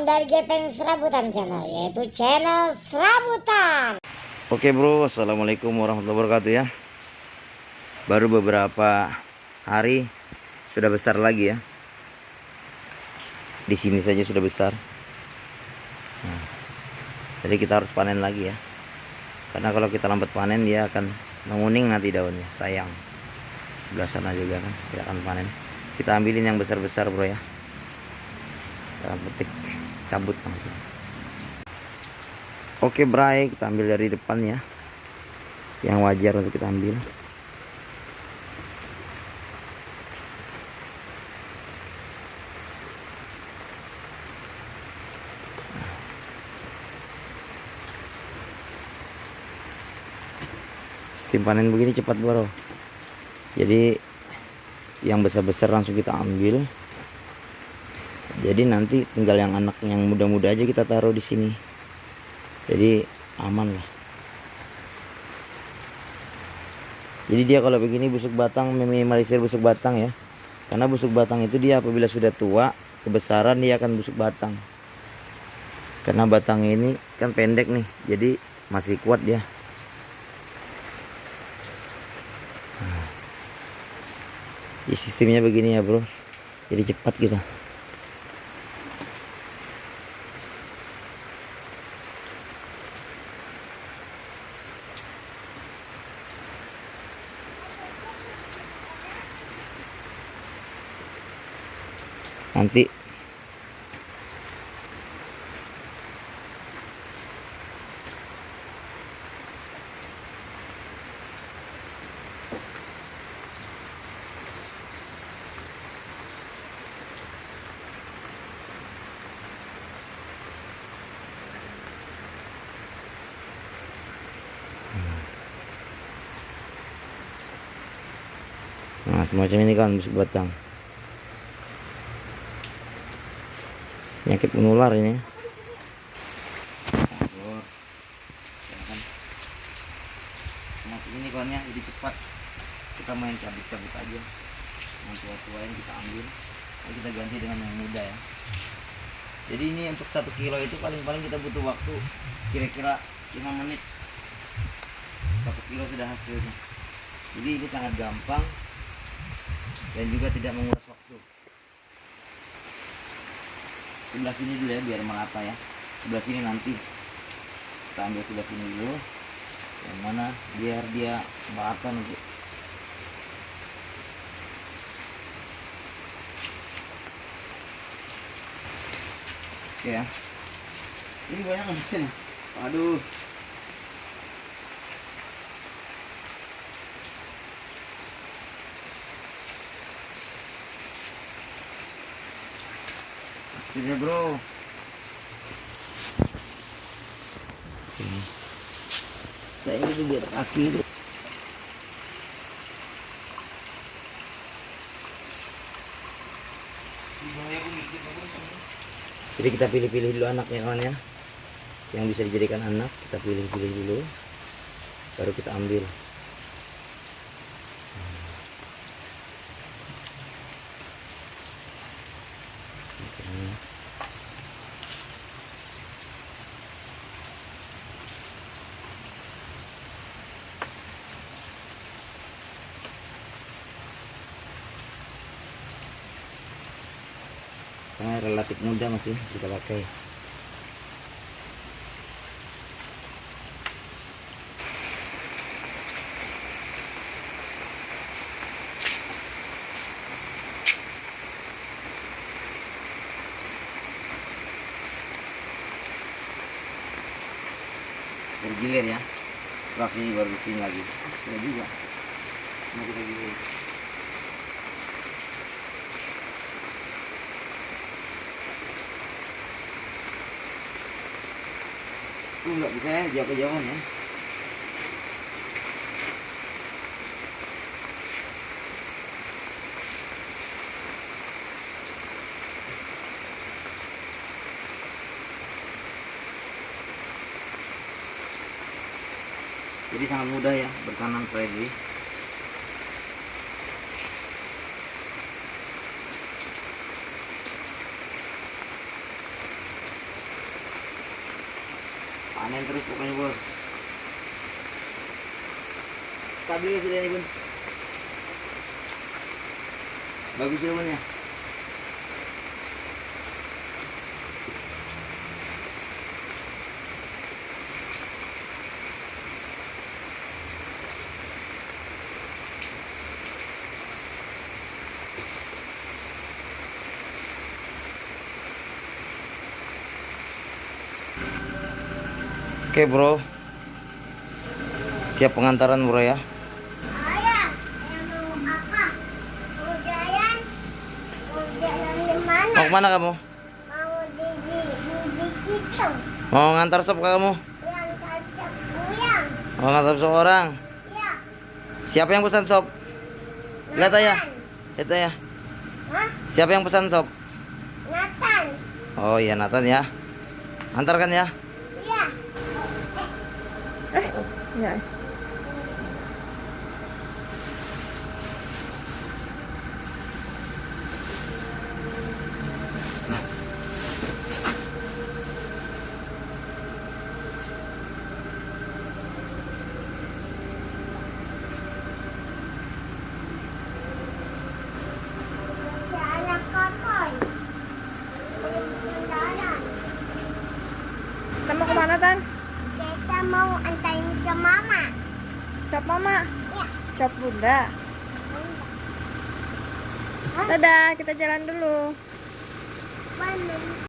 dari Gepeng Serabutan Channel, yaitu channel Serabutan. Oke bro, assalamualaikum warahmatullahi wabarakatuh ya. Baru beberapa hari sudah besar lagi ya. Di sini saja sudah besar. Nah, jadi kita harus panen lagi ya. Karena kalau kita lambat panen dia akan menguning nanti daunnya. Sayang. Sebelah sana juga kan tidak akan panen. Kita ambilin yang besar-besar bro ya. Kita petik, cabut langsung. Oke bray, kita ambil dari depan ya. Yang wajar untuk kita ambil. Sistem panen begini cepat bro. Jadi yang besar-besar langsung kita ambil. Jadi nanti tinggal yang anak yang muda-muda aja kita taruh di sini. Jadi aman lah. Jadi dia kalau begini busuk batang, meminimalisir busuk batang ya. Karena busuk batang itu dia apabila sudah tua, kebesaran dia akan busuk batang. Karena batang ini kan pendek nih, jadi masih kuat dia. Nah, sistemnya begini ya bro. Jadi cepat kita. Nanti nah semacam ini kan busuk batang. Penyakit menular ini. Penyakit ini kawannya jadi cepat. Kita main cabut-cabut aja. Yang tua-tua ini kita ambil. Lalu kita ganti dengan yang muda ya. Jadi ini untuk 1 kilo itu paling-paling kita butuh waktu kira-kira 5 menit. 1 kilo sudah hasilnya. Jadi ini sangat gampang dan juga tidak menguras waktu. Sebelah sini dulu ya biar merata ya. Sebelah sini nanti kita ambil sebelah sini dulu. Yang mana biar dia merata nanti. Oke ya. Ini banyak mesin. Aduh. Hasilnya bro. Saya ini biar kaki itu. Jadi kita pilih-pilih dulu anaknya kawan ya. Yang bisa dijadikan anak kita pilih-pilih dulu. Baru kita ambil. Karena relatif mudah masih kita pakai. Bergilir ya. Setelah sini baru di sini lagi. Sudah juga. Semua kita gilir. Nggak bisa ya, jauh-jauhan ya. Jadi sangat mudah ya bertanam strawberry. Panen terus pokoknya bos. Stabil sudah ini bun. Bagus ya bun ya. Oke bro, siap pengantaran bro ya. Ayah, yang mau apa? Mau jalan? Mau jalan di mana? Mau kemana kamu? Mau di situ. Mau ngantar sop kamu? Yang cocok buyang. Mau ngantar sop orang? Ya. Siapa yang pesan sop? Lihat aja. Nathan. Lihat ya. Hah? Siapa yang pesan sop? Nathan. Oh iya Nathan ya. Antarkan ya. Ya. Ya. Ya anak kakak. Jalan. Kita mau kemana, Tan? Kita mau antarin ke mama. Cop mama? Ya. Cop bunda? Hah? Dadah, kita jalan dulu. Mana?